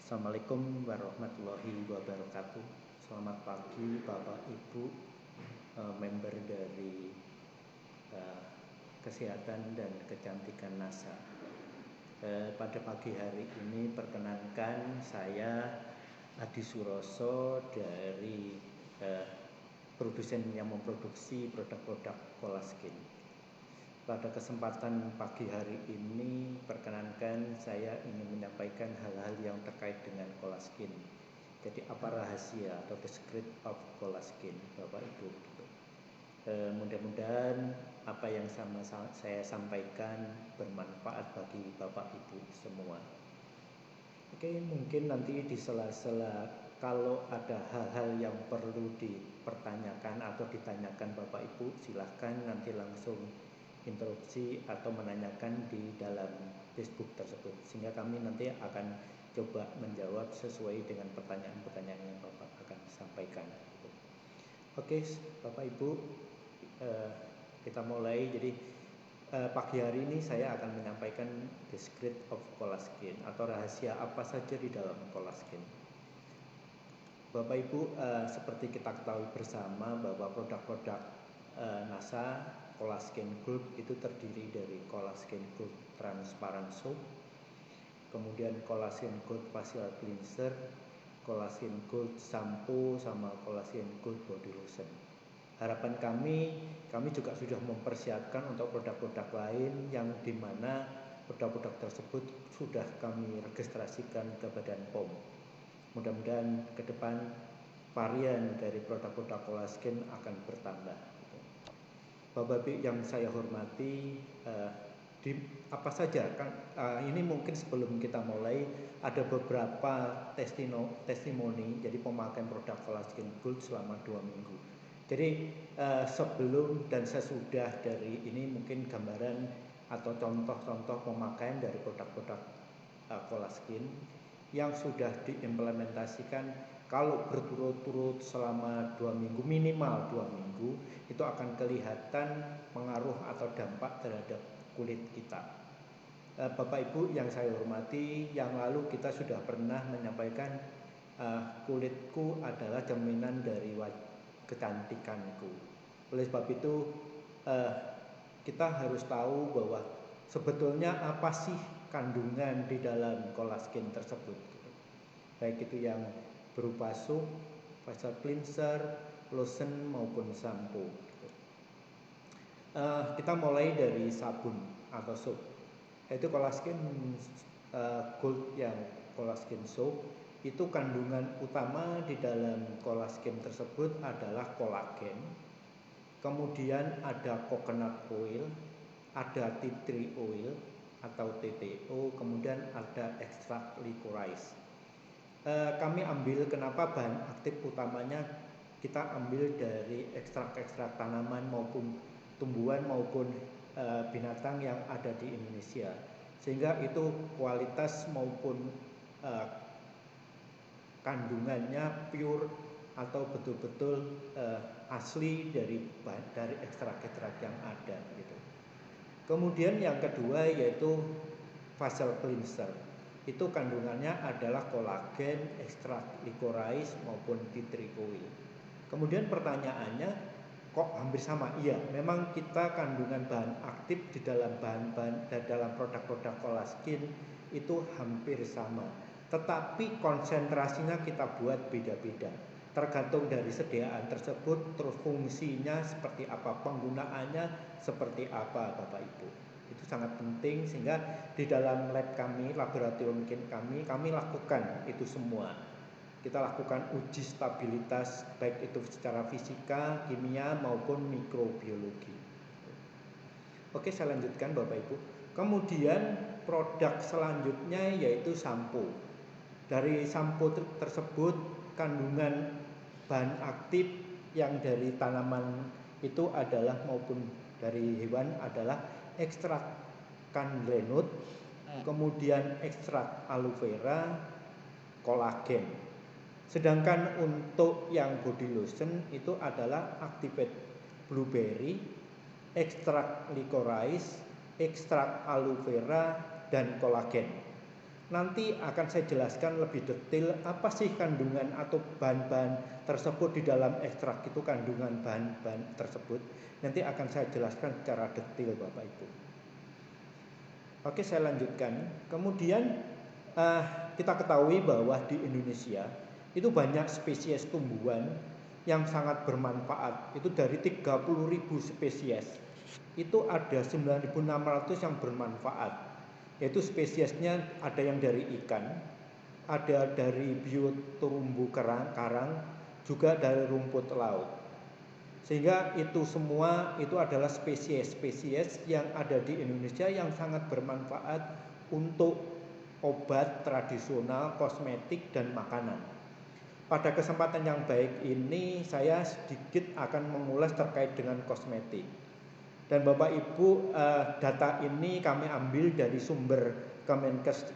Assalamualaikum warahmatullahi wabarakatuh. Selamat pagi Bapak Ibu, member dari Kesehatan dan Kecantikan NASA. Pada pagi hari ini perkenankan saya Adi Suroso dari produsen yang memproduksi produk-produk Colaskin. Pada kesempatan pagi hari ini perkenankan saya ingin menyampaikan hal-hal yang terkait dengan Colaskin. Jadi apa rahasia atau the secret of Colaskin, Bapak Ibu? Mudah-mudahan apa yang saya sampaikan bermanfaat bagi Bapak Ibu semua. Oke, mungkin nanti di sela-sela kalau ada hal-hal yang perlu dipertanyakan atau ditanyakan Bapak Ibu, silahkan nanti langsung interupsi atau menanyakan di dalam Facebook tersebut, sehingga kami nanti akan coba menjawab sesuai dengan pertanyaan-pertanyaan yang Bapak akan sampaikan. Oke, Bapak Ibu, kita mulai. Jadi pagi hari ini saya akan menyampaikan the secret of Colaskin atau rahasia apa saja di dalam Colaskin. Bapak Ibu, seperti kita ketahui bersama bahwa produk-produk NASA Colaskin Gold itu terdiri dari Colaskin Gold Transparent Soap, kemudian Colaskin Gold Facial Cleanser, Colaskin Gold Shampoo, sama Colaskin Gold Body Lotion. Harapan kami juga sudah mempersiapkan untuk produk-produk lain yang dimana produk-produk tersebut sudah kami registrasikan ke Badan POM. Mudah-mudahan ke depan varian dari produk-produk Colaskin akan bertambah. Bapak Ibu yang saya hormati, apa saja kan ini mungkin sebelum kita mulai ada beberapa testimoni jadi pemakaian produk Colaskin Gold selama 2 minggu. Jadi sebelum dan sesudah dari ini mungkin gambaran atau contoh-contoh pemakaian dari produk-produk Colaskin yang sudah diimplementasikan. Kalau berturut-turut selama 2 minggu, minimal 2 minggu, itu akan kelihatan pengaruh atau dampak terhadap kulit kita. Bapak Ibu yang saya hormati, yang lalu kita sudah pernah menyampaikan kulitku adalah cerminan dari kecantikanku. Oleh sebab itu kita harus tahu bahwa sebetulnya apa sih kandungan di dalam Colaskin tersebut. Baik itu yang berupa soap, facial cleanser, lotion maupun shampoo. Kita mulai dari sabun atau soap. Yaitu Colaskin Gold yang Colaskin soap itu kandungan utama di dalam Colaskin tersebut adalah kolagen. Kemudian ada coconut oil, ada tea tree oil atau TTO, kemudian ada ekstrak licorice. Kami ambil kenapa bahan aktif utamanya kita ambil dari ekstrak-ekstrak tanaman maupun tumbuhan maupun binatang yang ada di Indonesia, sehingga itu kualitas maupun kandungannya pure atau betul-betul asli dari ekstrak-ekstrak yang ada gitu. Kemudian yang kedua yaitu facial cleanser. Itu kandungannya adalah kolagen, ekstrak licorice maupun tea tree oil. Kemudian pertanyaannya, kok hampir sama? Iya, memang kita kandungan bahan aktif di dalam dalam produk-produk Colaskin itu hampir sama. Tetapi konsentrasinya kita buat beda-beda. Tergantung dari sediaan tersebut, terus fungsinya seperti apa, penggunaannya seperti apa, Bapak Ibu. Itu sangat penting, sehingga di dalam lab kami, laboratorium kami lakukan itu semua. Kita lakukan uji stabilitas baik itu secara fisika, kimia maupun mikrobiologi. Oke, saya lanjutkan Bapak Ibu. Kemudian produk selanjutnya yaitu shampoo. Dari shampoo tersebut kandungan bahan aktif yang dari tanaman itu adalah maupun dari hewan adalah ekstrak granulate, kemudian ekstrak aloe vera, kolagen. Sedangkan untuk yang body lotion itu adalah activate blueberry, ekstrak licorice, ekstrak aloe vera, dan kolagen. Nanti akan saya jelaskan lebih detail apa sih kandungan atau bahan-bahan tersebut di dalam ekstrak itu, kandungan bahan-bahan tersebut. Nanti akan saya jelaskan secara detail Bapak Ibu. Oke, saya lanjutkan. Kemudian kita ketahui bahwa di Indonesia itu banyak spesies tumbuhan yang sangat bermanfaat. Itu dari 30.000 spesies, itu ada 9.600 yang bermanfaat. Yaitu spesiesnya ada yang dari ikan, ada dari bioterumbu karang, juga dari rumput laut. Sehingga itu semua itu adalah spesies-spesies yang ada di Indonesia yang sangat bermanfaat untuk obat tradisional, kosmetik, dan makanan. Pada kesempatan yang baik ini saya sedikit akan mengulas terkait dengan kosmetik. Dan Bapak Ibu, data ini kami ambil dari sumber Kemenkes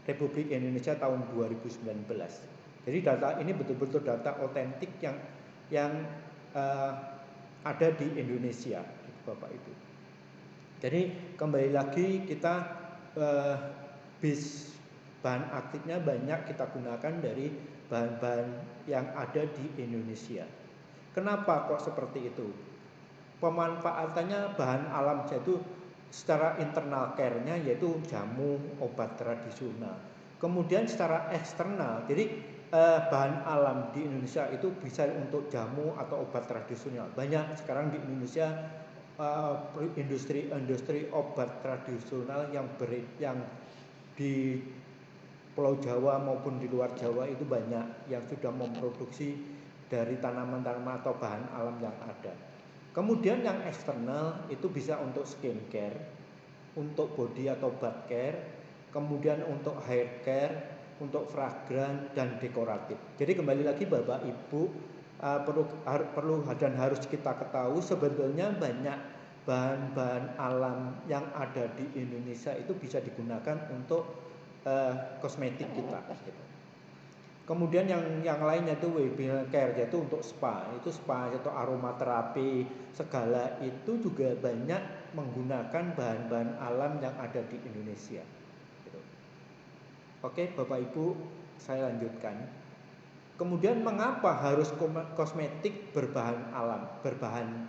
Republik Indonesia tahun 2019. Jadi data ini betul-betul data otentik yang ada di Indonesia, Bapak Ibu. Jadi kembali lagi kita bahan aktifnya banyak kita gunakan dari bahan-bahan yang ada di Indonesia. Kenapa kok seperti itu? Pemanfaatannya bahan alam, yaitu secara internal care-nya yaitu jamu, obat tradisional. Kemudian secara eksternal, jadi bahan alam di Indonesia itu bisa untuk jamu atau obat tradisional. Banyak sekarang di Indonesia industri obat tradisional yang di Pulau Jawa maupun di luar Jawa itu banyak yang sudah memproduksi dari tanaman-tanaman atau bahan alam yang ada. Kemudian yang eksternal itu bisa untuk skincare, untuk body atau bath care, kemudian untuk hair care, untuk fragrance dan dekoratif. Jadi kembali lagi Bapak Ibu, perlu dan harus kita ketahui sebetulnya banyak bahan-bahan alam yang ada di Indonesia itu bisa digunakan untuk kosmetik kita. Kemudian yang lainnya itu wellbeing care, yaitu untuk spa atau aromaterapi, segala itu juga banyak menggunakan bahan-bahan alam yang ada di Indonesia. Oke, Bapak Ibu, saya lanjutkan. Kemudian mengapa harus kosmetik berbahan alam, bahan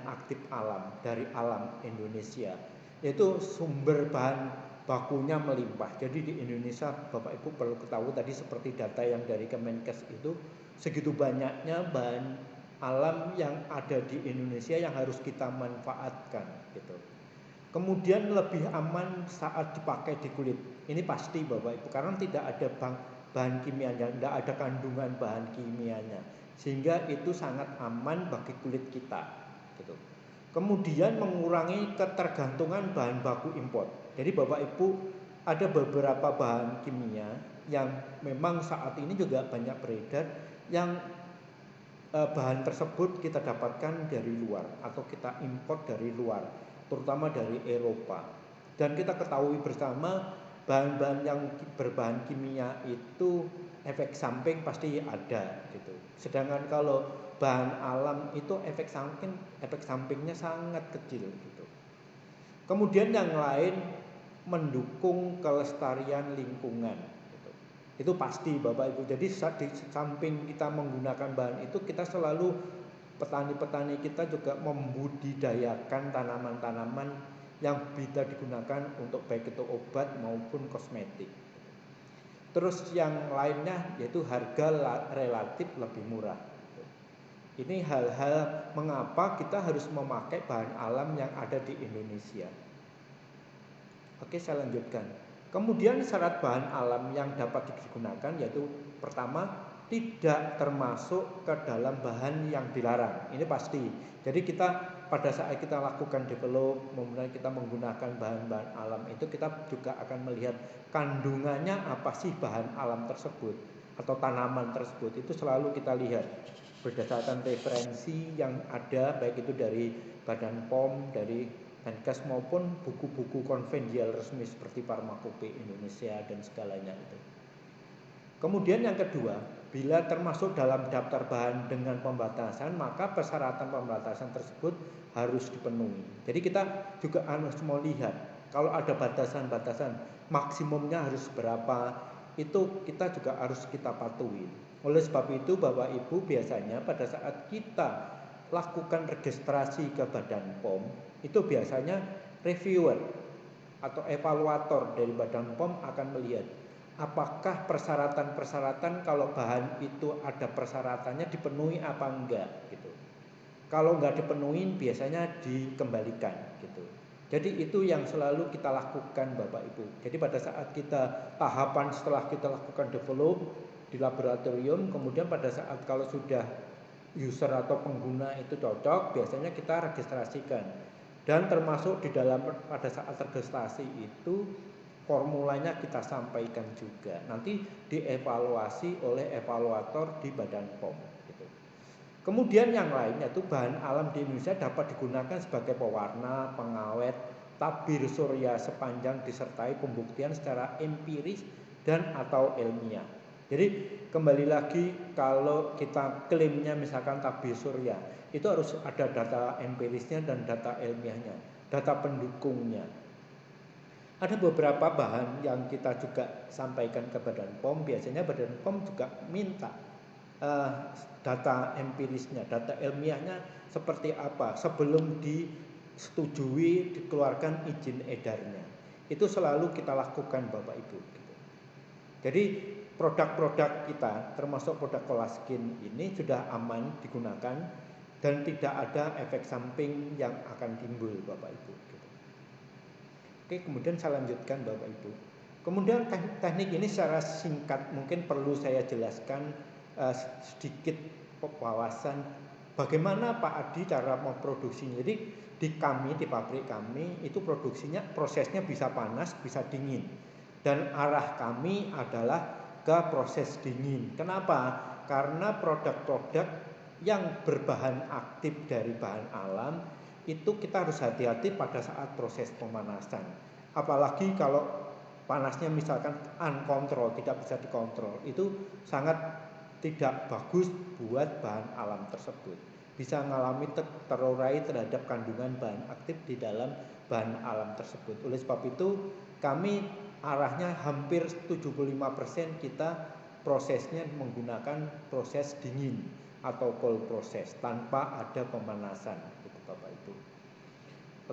aktif alam dari alam Indonesia? Yaitu sumber bahan bakunya melimpah. Jadi di Indonesia Bapak Ibu perlu ketahui tadi seperti data yang dari Kemenkes itu segitu banyaknya bahan alam yang ada di Indonesia yang harus kita manfaatkan gitu. Kemudian lebih aman saat dipakai di kulit. Ini pasti Bapak Ibu, karena tidak ada bahan kimianya, tidak ada kandungan bahan kimianya, sehingga itu sangat aman bagi kulit kita gitu. Kemudian mengurangi ketergantungan bahan baku impor. Jadi Bapak Ibu, ada beberapa bahan kimia yang memang saat ini juga banyak beredar, yang bahan tersebut kita dapatkan dari luar atau kita import dari luar, terutama dari Eropa. Dan kita ketahui bersama bahan-bahan yang berbahan kimia itu efek samping pasti ada gitu. Sedangkan kalau bahan alam itu efek sampingnya sangat kecil gitu. Kemudian yang lain mendukung kelestarian lingkungan gitu. Itu pasti Bapak Ibu. Jadi di samping kita menggunakan bahan itu, kita selalu petani-petani kita juga membudidayakan tanaman-tanaman yang bisa digunakan untuk baik itu obat maupun kosmetik. Terus yang lainnya yaitu harga relatif lebih murah. Ini hal-hal mengapa kita harus memakai bahan alam yang ada di Indonesia. Oke, saya lanjutkan. Kemudian syarat bahan alam yang dapat digunakan yaitu pertama, tidak termasuk ke dalam bahan yang dilarang. Ini pasti. Jadi kita pada saat kita lakukan develop, kemudian kita menggunakan bahan-bahan alam itu, kita juga akan melihat kandungannya apa sih bahan alam tersebut atau tanaman tersebut. Itu selalu kita lihat berdasarkan referensi yang ada, baik itu dari Badan POM, dari Kemenkes maupun buku-buku konvensial resmi seperti Farmakope Indonesia dan segalanya itu. Kemudian yang kedua, bila termasuk dalam daftar bahan dengan pembatasan, maka persyaratan pembatasan tersebut harus dipenuhi. Jadi kita juga harus melihat Kalau ada batasan-batasan maksimumnya harus berapa, itu kita juga harus kita patuhi. Oleh sebab itu Bapak Ibu, biasanya pada saat kita lakukan registrasi ke Badan POM, itu biasanya reviewer atau evaluator dari Badan POM akan melihat apakah persyaratan-persyaratan, kalau bahan itu ada persyaratannya dipenuhi apa enggak gitu. Kalau enggak dipenuhi biasanya dikembalikan gitu. Jadi itu yang selalu kita lakukan Bapak Ibu. Jadi pada saat kita tahapan setelah kita lakukan develop di laboratorium, kemudian pada saat kalau sudah user atau pengguna itu cocok, biasanya kita registrasikan. Dan termasuk di dalam pada saat registrasi itu formulanya kita sampaikan juga. Nanti dievaluasi oleh evaluator di Badan POM gitu. Kemudian yang lain yaitu bahan alam di Indonesia dapat digunakan sebagai pewarna, pengawet, tabir surya sepanjang disertai pembuktian secara empiris dan atau ilmiah. Jadi kembali lagi, kalau kita klaimnya misalkan tabir surya, itu harus ada data empirisnya dan data ilmiahnya, data pendukungnya. Ada beberapa bahan yang kita juga sampaikan ke Badan POM, biasanya Badan POM juga minta data empirisnya, data ilmiahnya seperti apa sebelum disetujui dikeluarkan izin edarnya. Itu selalu kita lakukan Bapak Ibu gitu. Jadi produk-produk kita termasuk produk Colaskin ini sudah aman digunakan dan tidak ada efek samping yang akan timbul Bapak Ibu gitu. Oke, kemudian saya lanjutkan Bapak Ibu. Kemudian teknik ini secara singkat mungkin perlu saya jelaskan sedikit wawasan bagaimana Pak Adi cara memproduksinya. Jadi di pabrik kami itu produksinya prosesnya bisa panas, bisa dingin. Dan arah kami adalah ke proses dingin. Kenapa? Karena produk-produk yang berbahan aktif dari bahan alam itu kita harus hati-hati pada saat proses pemanasan. Apalagi kalau panasnya misalkan uncontrol, tidak bisa dikontrol, itu sangat tidak bagus buat bahan alam tersebut. Bisa mengalami terurai terhadap kandungan bahan aktif di dalam bahan alam tersebut. Oleh sebab itu kami arahnya hampir 75% kita prosesnya menggunakan proses dingin atau cold process tanpa ada pemanasan gitu Bapak Ibu.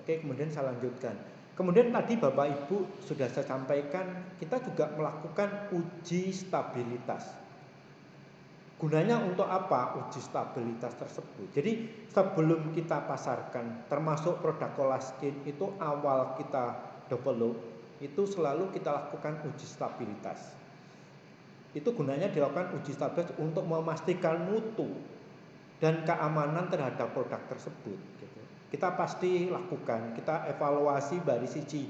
Oke, kemudian saya lanjutkan. Kemudian tadi Bapak Ibu sudah saya sampaikan, kita juga melakukan uji stabilitas. Gunanya untuk apa uji stabilitas tersebut? Jadi sebelum kita pasarkan, termasuk produk Colaskin itu awal kita develop, itu selalu kita lakukan uji stabilitas. Itu gunanya dilakukan uji stabilitas untuk memastikan mutu dan keamanan terhadap produk tersebut. Gitu. Kita pasti lakukan, kita evaluasi dari sisi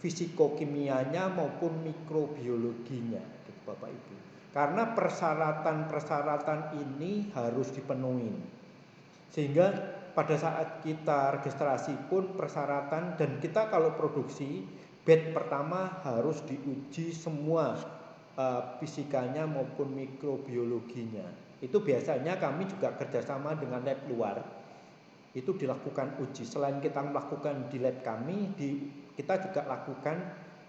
fisikokimianya maupun mikrobiologinya, gitu Bapak Ibu. Karena persyaratan-persyaratan ini harus dipenuhi. Sehingga pada saat kita registrasi pun persyaratan, dan kita kalau produksi batch pertama harus diuji semua fisikanya maupun mikrobiologinya. Itu biasanya kami juga kerjasama dengan lab luar. Itu dilakukan uji. Selain kita melakukan di lab kami, kita juga lakukan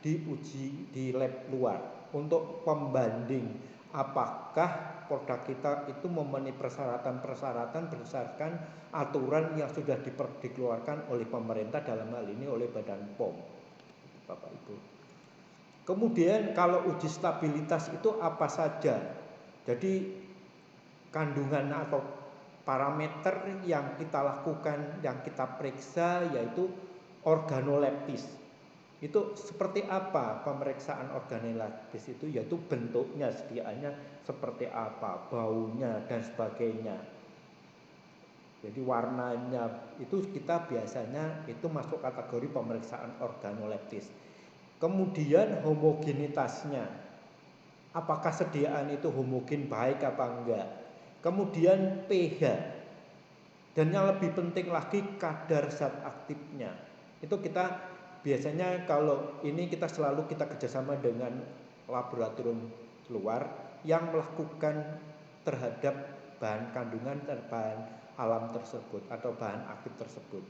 diuji di lab luar untuk pembanding apakah produk kita itu memenuhi persyaratan-persyaratan berdasarkan aturan yang sudah dikeluarkan oleh pemerintah, dalam hal ini oleh Badan POM, Bapak Ibu. Kemudian kalau uji stabilitas itu apa saja? Jadi kandungan atau parameter yang kita lakukan, yang kita periksa yaitu organoleptis. Itu seperti apa pemeriksaan organoleptis itu? Yaitu bentuknya, sediaannya seperti apa, baunya dan sebagainya. Jadi warnanya itu kita biasanya itu masuk kategori pemeriksaan organoleptis. Kemudian homogenitasnya, apakah sediaan itu homogen baik apa enggak. Kemudian pH, dan yang lebih penting lagi kadar zat aktifnya. Itu kita biasanya kalau ini kita selalu kita kerjasama dengan laboratorium luar yang melakukan terhadap bahan kandungan dan bahan alam tersebut atau bahan aktif tersebut.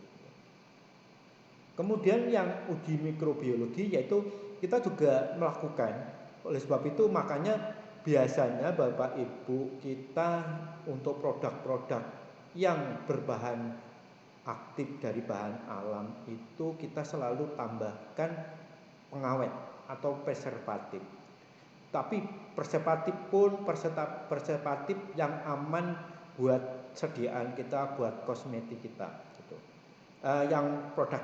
Kemudian yang uji mikrobiologi yaitu kita juga melakukan. Oleh sebab itu makanya biasanya Bapak Ibu kita untuk produk-produk yang berbahan aktif dari bahan alam itu kita selalu tambahkan pengawet atau preservatif. Tapi preservatif yang aman buat sediaan kita, buat kosmetik kita gitu. Yang produk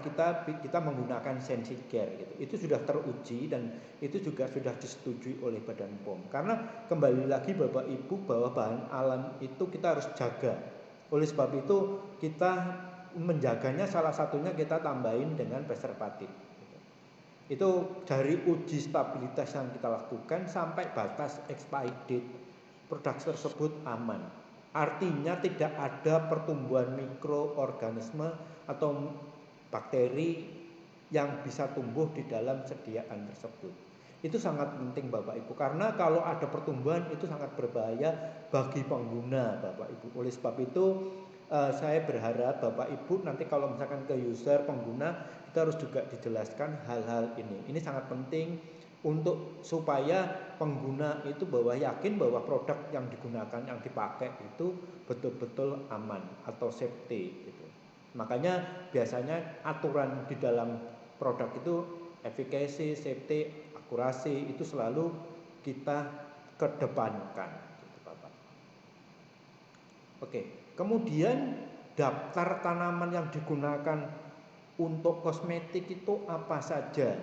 kita menggunakan Sensicare gitu. Itu sudah teruji dan itu juga sudah disetujui oleh Badan POM. Karena kembali lagi Bapak Ibu bahwa bahan alam itu kita harus jaga. Oleh sebab itu kita menjaganya salah satunya kita tambahin dengan preservatif. Itu dari uji stabilitas yang kita lakukan sampai batas expiry date produk tersebut aman. Artinya tidak ada pertumbuhan mikroorganisme atau bakteri yang bisa tumbuh di dalam sediaan tersebut. Itu sangat penting Bapak Ibu, karena kalau ada pertumbuhan itu sangat berbahaya bagi pengguna Bapak Ibu. Oleh sebab itu saya berharap Bapak Ibu nanti kalau misalkan ke user pengguna kita harus juga dijelaskan hal-hal ini. Ini sangat penting untuk supaya pengguna itu yakin bahwa produk yang digunakan, yang dipakai itu betul-betul aman atau safety gitu. Makanya biasanya aturan di dalam produk itu efficacy, safety, akurasi itu selalu kita kedepankan gitu, Bapak. Oke, kemudian daftar tanaman yang digunakan untuk kosmetik itu apa saja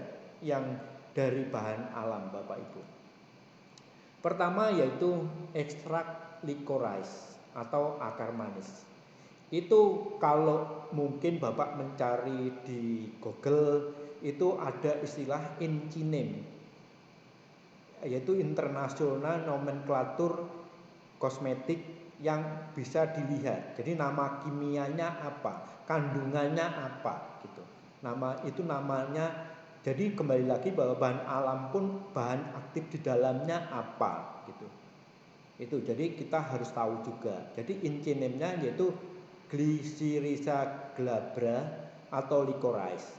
yang dari bahan alam Bapak Ibu. Pertama yaitu ekstrak licorice atau akar manis. Itu kalau mungkin Bapak mencari di Google itu ada istilah INCINEM, yaitu International Nomenklatur Kosmetik yang bisa dilihat. Jadi nama kimianya apa, kandungannya apa gitu. Namanya. Jadi kembali lagi bahwa bahan alam pun bahan aktif di dalamnya apa gitu. Itu jadi kita harus tahu juga. Jadi INCINEM-nya yaitu Glycyrrhiza glabra atau licorice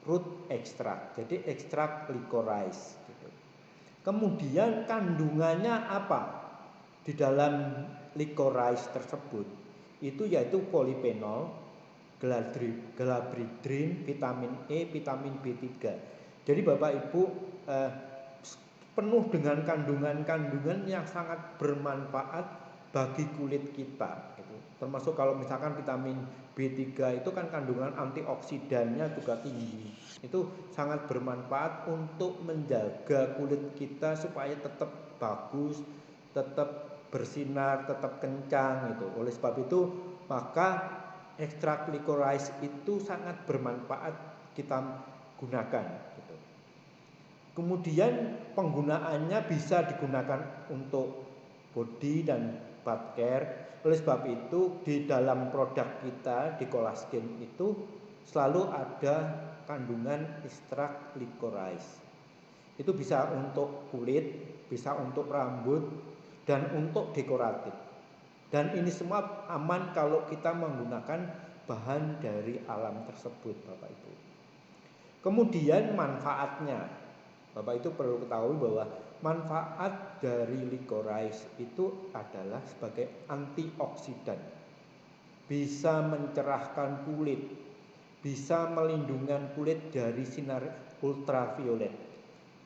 root extract. Jadi ekstrak licorice gitu. Kemudian kandungannya apa di dalam licorice tersebut? Itu yaitu polifenol, glabridrin, vitamin E, vitamin B3. Jadi Bapak Ibu penuh dengan kandungan-kandungan yang sangat bermanfaat bagi kulit kita gitu. Termasuk kalau misalkan vitamin B3 itu kan kandungan antioksidannya juga tinggi. Itu sangat bermanfaat untuk menjaga kulit kita supaya tetap bagus, tetap bersinar, tetap kencang gitu. Oleh sebab itu maka ekstrak licorice itu sangat bermanfaat kita gunakan gitu. Kemudian penggunaannya bisa digunakan untuk body dan bath care. Oleh sebab itu di dalam produk kita di Colaskin itu selalu ada kandungan ekstrak licorice. Itu bisa untuk kulit, bisa untuk rambut, dan untuk dekoratif. Dan ini semua aman kalau kita menggunakan bahan dari alam tersebut Bapak Ibu. Kemudian manfaatnya, Bapak itu perlu ketahui bahwa manfaat dari licorice itu adalah sebagai antioksidan. Bisa mencerahkan kulit, bisa melindungi kulit dari sinar ultraviolet.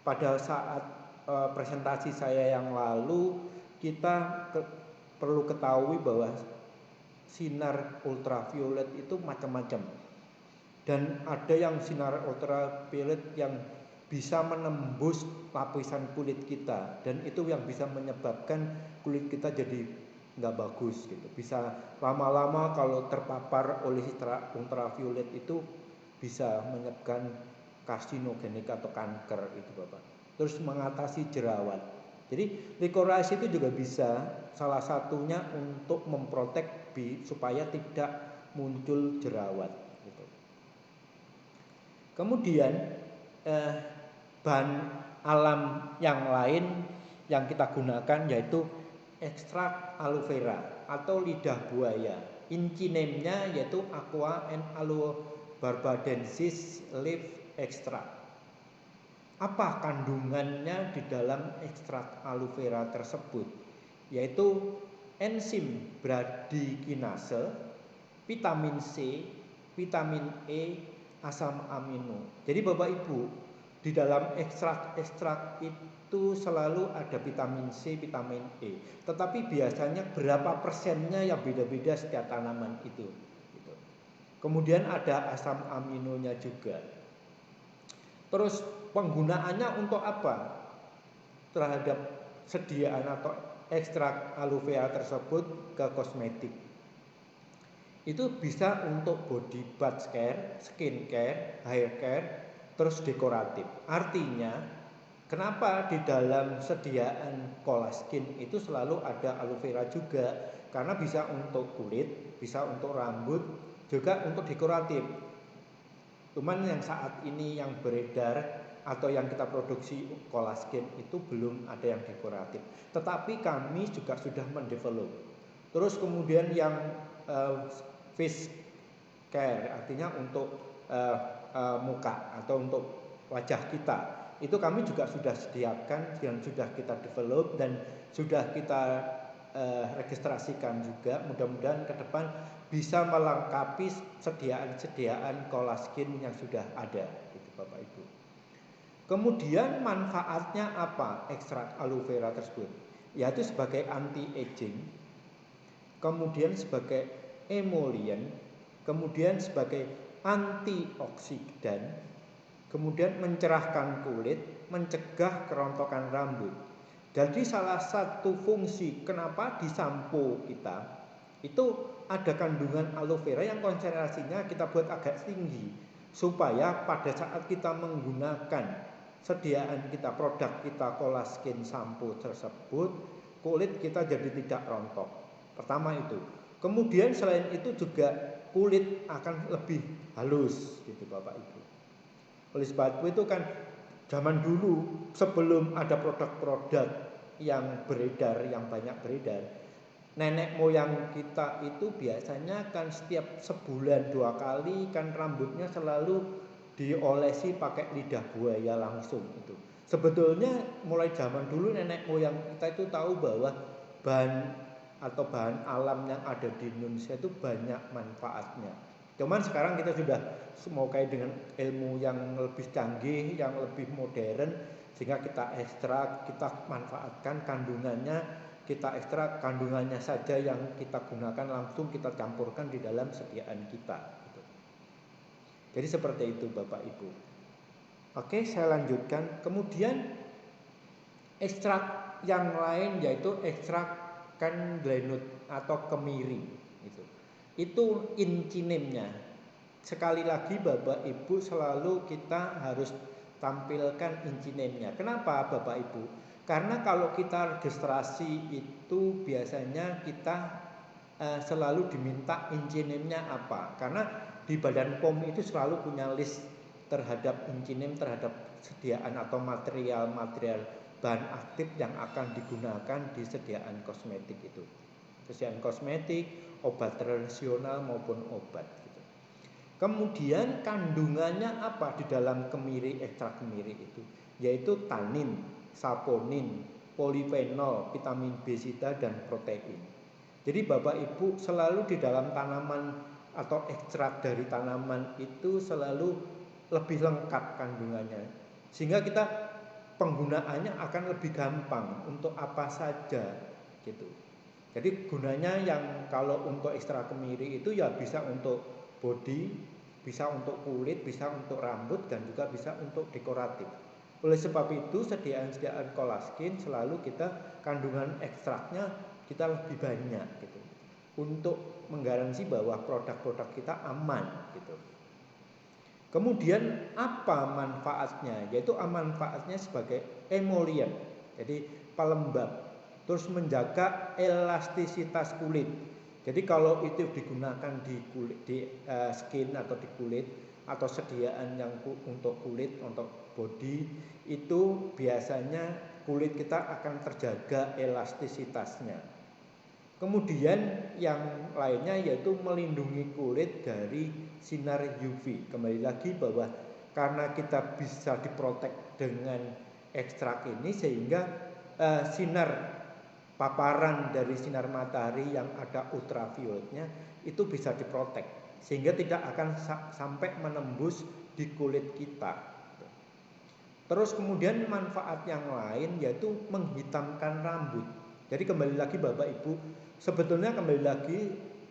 Pada saat presentasi saya yang lalu kita perlu ketahui bahwa sinar ultraviolet itu macam-macam. Dan ada yang sinar ultraviolet yang bisa menembus lapisan kulit kita. Dan itu yang bisa menyebabkan kulit kita jadi nggak bagus gitu. Bisa lama-lama kalau terpapar oleh sinar ultraviolet itu bisa menyebabkan karsinogenik atau kanker itu Bapak. Terus mengatasi jerawat. Jadi licorice itu juga bisa salah satunya untuk memprotek supaya tidak muncul jerawat gitu. Kemudian bahan alam yang lain yang kita gunakan yaitu ekstrak aloe vera atau lidah buaya. INCINEM-nya yaitu Aqua and Aloe barbadensis leaf extract. Apa kandungannya di dalam ekstrak aloe vera tersebut? Yaitu enzim bradikinase, vitamin C, vitamin E, asam amino. Jadi Bapak Ibu, di dalam ekstrak-ekstrak itu selalu ada vitamin C, vitamin E. Tetapi biasanya berapa persennya yang beda-beda setiap tanaman itu. Kemudian ada asam aminonya juga. Terus penggunaannya untuk apa? Terhadap sediaan atau ekstrak aloe vera tersebut ke kosmetik. Itu bisa untuk body bath care, skin care, hair care, terus dekoratif. Artinya, kenapa di dalam sediaan Colaskin itu selalu ada aloe vera juga? Karena bisa untuk kulit, bisa untuk rambut, juga untuk dekoratif. Cuman yang saat ini yang beredar atau yang kita produksi Colaskin itu belum ada yang dekoratif. Tetapi kami juga sudah mendevelop. Terus kemudian yang face care, artinya untuk muka atau untuk wajah kita, itu kami juga sudah sediakan dan sudah kita develop dan sudah kita registrasikan juga. Mudah-mudahan ke depan bisa melengkapi sediaan Colaskin yang sudah ada, gitu Bapak Ibu. Kemudian manfaatnya apa ekstrak aloe vera tersebut? Yaitu sebagai anti-aging, kemudian sebagai emollient, kemudian sebagai antioksidan, kemudian mencerahkan kulit, mencegah kerontokan rambut. Jadi salah satu fungsi kenapa di sampo kita itu ada kandungan aloe vera yang konsentrasinya kita buat agak tinggi, supaya pada saat kita menggunakan sediaan kita, produk kita Colaskin sampo tersebut, kulit kita jadi tidak rontok. Pertama itu. Kemudian selain itu juga kulit akan lebih halus, gitu Bapak Ibu. Oleh sebab itu kan zaman dulu sebelum ada produk-produk yang beredar, yang banyak beredar, nenek moyang kita itu biasanya kan setiap sebulan 2 kali kan rambutnya selalu diolesi pakai lidah buaya langsung itu. Sebetulnya mulai zaman dulu nenek moyang kita itu tahu bahwa bahan atau bahan alam yang ada di Indonesia itu banyak manfaatnya. Cuman sekarang kita sudah mau kayak dengan ilmu yang lebih canggih, yang lebih modern, sehingga kita ekstrak, kita manfaatkan kandungannya, kita ekstrak kandungannya saja yang kita gunakan langsung kita campurkan di dalam sediaan kita. Jadi seperti itu Bapak Ibu. Oke, saya lanjutkan. Kemudian ekstrak yang lain yaitu ekstrak candlenut atau kemiri. Itu incinimnya. Sekali lagi Bapak Ibu selalu kita harus tampilkan incinimnya. Kenapa Bapak Ibu? Karena kalau kita registrasi itu biasanya kita selalu diminta incinimnya apa. Karena di Badan POM itu selalu punya list terhadap incinim, terhadap sediaan atau material-material bahan aktif yang akan digunakan di sediaan kosmetik itu. Sediaan kosmetik, obat tradisional maupun obat. Kemudian kandungannya apa di dalam kemiri, ekstrak kemiri itu? Yaitu tanin, saponin, polifenol, vitamin B-sita dan protein. Jadi Bapak Ibu selalu di dalam tanaman atau ekstrak dari tanaman itu selalu lebih lengkap kandungannya. Sehingga kita penggunaannya akan lebih gampang untuk apa saja gitu. Jadi gunanya yang kalau untuk ekstrak kemiri itu ya bisa untuk body, bisa untuk kulit, bisa untuk rambut, dan juga bisa untuk dekoratif. Oleh sebab itu sediaan-sediaan Colaskin selalu kita kandungan ekstraknya kita lebih banyak gitu, untuk menggaransi bahwa produk-produk kita aman gitu. Kemudian apa manfaatnya? Yaitu manfaatnya sebagai emollient, jadi pelembab, terus menjaga elastisitas kulit. Jadi kalau itu digunakan di kulit, di skin atau di kulit atau sediaan yang untuk kulit, untuk body, itu biasanya kulit kita akan terjaga elastisitasnya. Kemudian yang lainnya yaitu melindungi kulit dari sinar UV. Kembali lagi bahwa karena kita bisa diprotek dengan ekstrak ini, sehingga sinar paparan dari sinar matahari yang ada ultravioletnya itu bisa diprotek, sehingga tidak akan sampai menembus di kulit kita. Terus kemudian manfaat yang lain yaitu menghitamkan rambut. Jadi kembali lagi Bapak Ibu, sebetulnya kembali lagi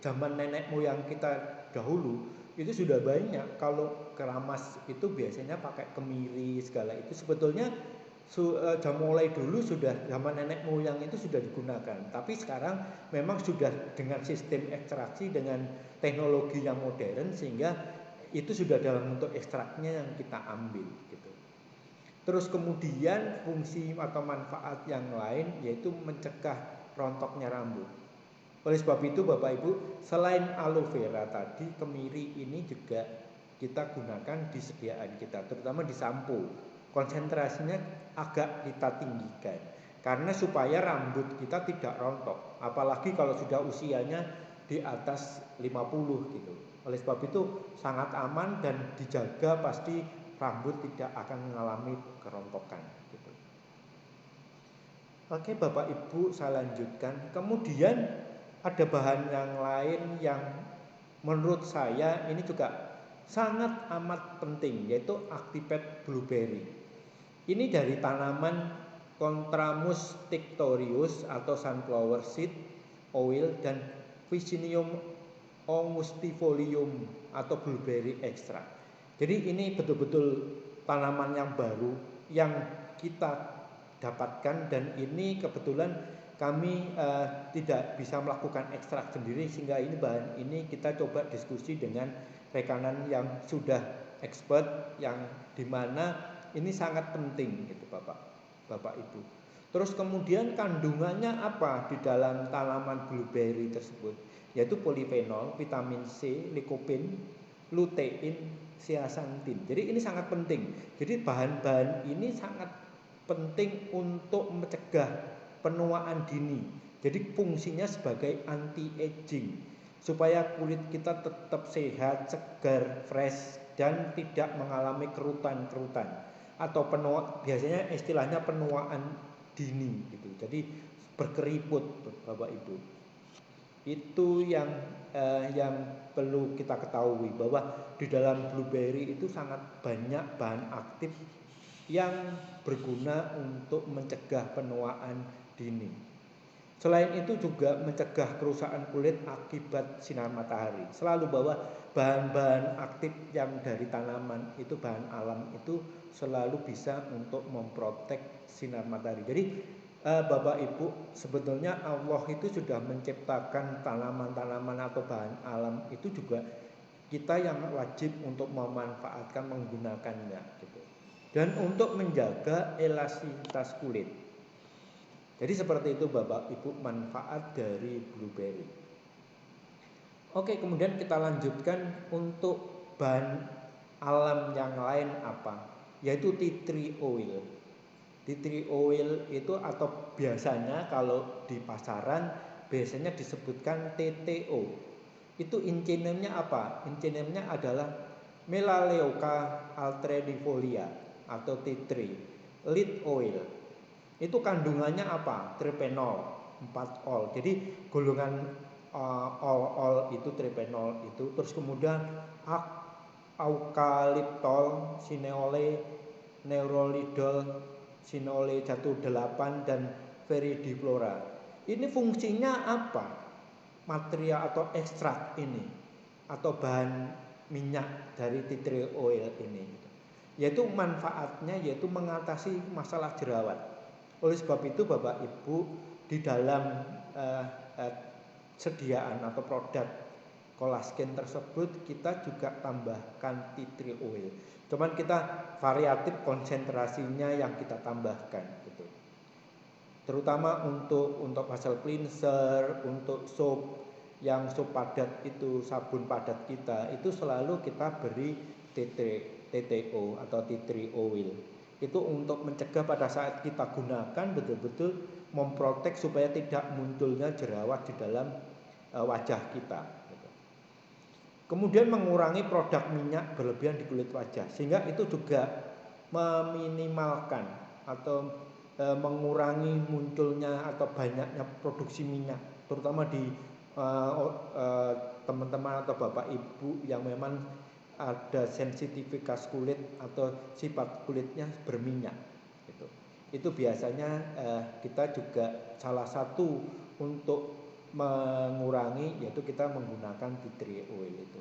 zaman nenek moyang kita dahulu itu sudah banyak. Kalau keramas itu biasanya pakai kemiri segala itu sebetulnya mulai dulu sudah zaman nenek moyang itu sudah digunakan. Tapi sekarang memang sudah dengan sistem ekstraksi dengan teknologi yang modern, sehingga itu sudah dalam bentuk ekstraknya yang kita ambil gitu. Terus kemudian fungsi atau manfaat yang lain yaitu mencegah rontoknya rambut. Oleh sebab itu Bapak Ibu, selain aloe vera tadi, kemiri ini juga kita gunakan di sediaan kita, terutama di sampo. Konsentrasinya agak kita tinggikan karena supaya rambut kita tidak rontok, apalagi kalau sudah usianya di atas 50 gitu. Oleh sebab itu sangat aman dan dijaga, pasti rambut tidak akan mengalami kerontokan gitu. Oke Bapak Ibu, saya lanjutkan. Kemudian ada bahan yang lain yang menurut saya ini juga sangat amat penting, yaitu Actifed Blueberry. Ini dari tanaman Contramus tictorius atau sunflower seed oil dan Vicinium angustifolium atau blueberry extract. Jadi ini betul-betul tanaman yang baru yang kita dapatkan, dan ini kebetulan kami tidak bisa melakukan ekstrak sendiri, sehingga ini bahan ini kita coba diskusi dengan rekanan yang sudah expert, yang dimana ini sangat penting gitu Bapak Ibu. Terus kemudian kandungannya apa di dalam tanaman blueberry tersebut, yaitu polifenol, vitamin C, lycopene, lutein, zeaxanthin. Jadi ini sangat penting. Jadi bahan-bahan ini sangat penting untuk mencegah penuaan dini. Jadi fungsinya sebagai anti aging, supaya kulit kita tetap sehat, segar, fresh, dan tidak mengalami kerutan-kerutan atau biasanya istilahnya penuaan dini gitu. Jadi berkeriput Bapak Ibu. Itu yang perlu kita ketahui, bahwa di dalam blueberry itu sangat banyak bahan aktif yang berguna untuk mencegah penuaan dini. Selain itu juga mencegah kerusakan kulit akibat sinar matahari. Selalu bahwa bahan-bahan aktif yang dari tanaman itu, bahan alam itu selalu bisa untuk memprotek sinar matahari. Jadi Bapak Ibu, sebetulnya Allah itu sudah menciptakan tanaman-tanaman atau bahan alam itu juga kita yang wajib untuk memanfaatkan, menggunakannya gitu. Dan untuk menjaga elastisitas kulit. Jadi seperti itu Bapak Ibu manfaat dari blueberry. Oke, kemudian kita lanjutkan untuk bahan alam yang lain apa? Yaitu tea tree oil. Tea tree oil itu atau biasanya kalau di pasaran biasanya disebutkan TTO. Itu incenemnya apa? Incenemnya adalah Melaleuca alternifolia atau tea tree leaf oil. Itu kandungannya apa? Terpenol 4-ol. Jadi golongan ol itu terpenol itu. Terus kemudian eukaliptol, sineole, neurolidol, sinole jatuh 8 dan veridiflora. Ini fungsinya apa? Material atau ekstrak ini atau bahan minyak dari tea tree oil ini, yaitu manfaatnya yaitu mengatasi masalah jerawat. Oleh sebab itu Bapak Ibu, di dalam sediaan atau produk Colasgen tersebut kita juga tambahkan tea tree oil. Cuman kita variatif konsentrasinya yang kita tambahkan gitu. Terutama untuk facial cleanser, untuk soap yang soap padat itu, sabun padat kita itu selalu kita beri TTO atau tea tree oil. Itu untuk mencegah pada saat kita gunakan betul-betul memprotek supaya tidak munculnya jerawat di dalam wajah kita. Kemudian mengurangi produk minyak berlebihan di kulit wajah, sehingga itu juga meminimalkan atau mengurangi munculnya atau banyaknya produksi minyak, terutama di teman-teman atau bapak ibu yang memang ada sensitivitas kulit atau sifat kulitnya berminyak. Itu biasanya kita juga salah satu untuk mengurangi, yaitu kita menggunakan tea tree oil itu.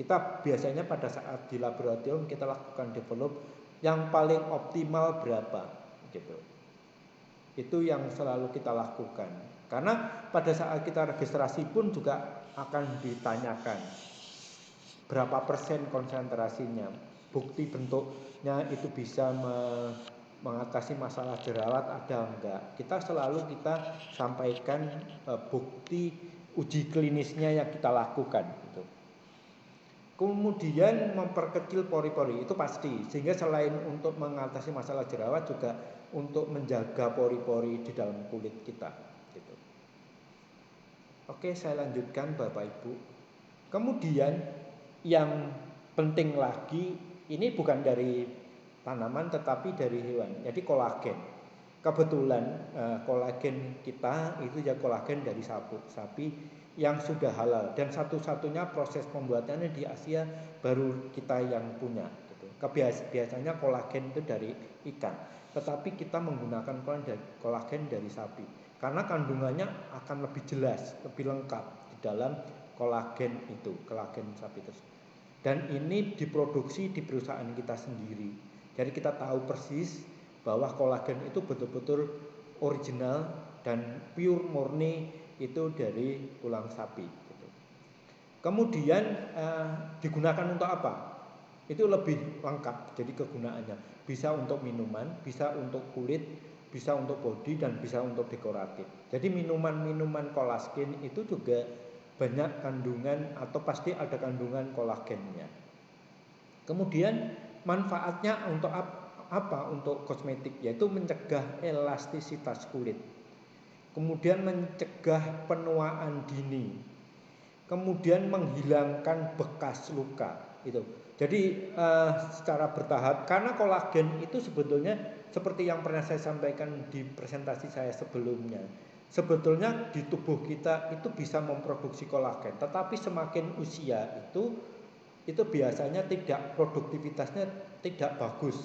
Kita biasanya pada saat di laboratorium kita lakukan develop yang paling optimal berapa gitu. Itu yang selalu kita lakukan. Karena pada saat kita registrasi pun juga akan ditanyakan berapa persen konsentrasinya. Bukti bentuknya itu bisa mengatasi masalah jerawat ada enggak. Kita selalu sampaikan bukti uji klinisnya yang kita lakukan gitu. Kemudian memperkecil pori-pori itu pasti, sehingga selain untuk mengatasi masalah jerawat juga untuk menjaga pori-pori di dalam kulit kita gitu. Oke, saya lanjutkan Bapak Ibu. Kemudian yang penting lagi, ini bukan dari tanaman tetapi dari hewan. Jadi kolagen. Kebetulan kolagen kita itu ya kolagen dari sapi yang sudah halal, dan satu-satunya proses pembuatannya di Asia baru kita yang punya gitu. Biasanya kolagen itu dari ikan, tetapi kita menggunakan kolagen dari sapi karena kandungannya akan lebih jelas, lebih lengkap di dalam kolagen itu, kolagen sapi tersebut. Dan ini diproduksi di perusahaan kita sendiri. Jadi kita tahu persis bahwa kolagen itu betul-betul original dan pure murni itu dari tulang sapi gitu. Kemudian digunakan untuk apa? Itu lebih lengkap. Jadi kegunaannya bisa untuk minuman, bisa untuk kulit, bisa untuk body, dan bisa untuk dekoratif. Jadi minuman-minuman kolagen itu juga banyak kandungan atau pasti ada kandungan kolagennya. Kemudian manfaatnya untuk apa? Untuk kosmetik, yaitu mencegah elastisitas kulit. Kemudian mencegah penuaan dini. Kemudian menghilangkan bekas luka itu. Jadi secara bertahap, karena kolagen itu sebetulnya seperti yang pernah saya sampaikan di presentasi saya sebelumnya. Sebetulnya di tubuh kita itu bisa memproduksi kolagen, tetapi semakin usia itu biasanya produktivitasnya tidak bagus.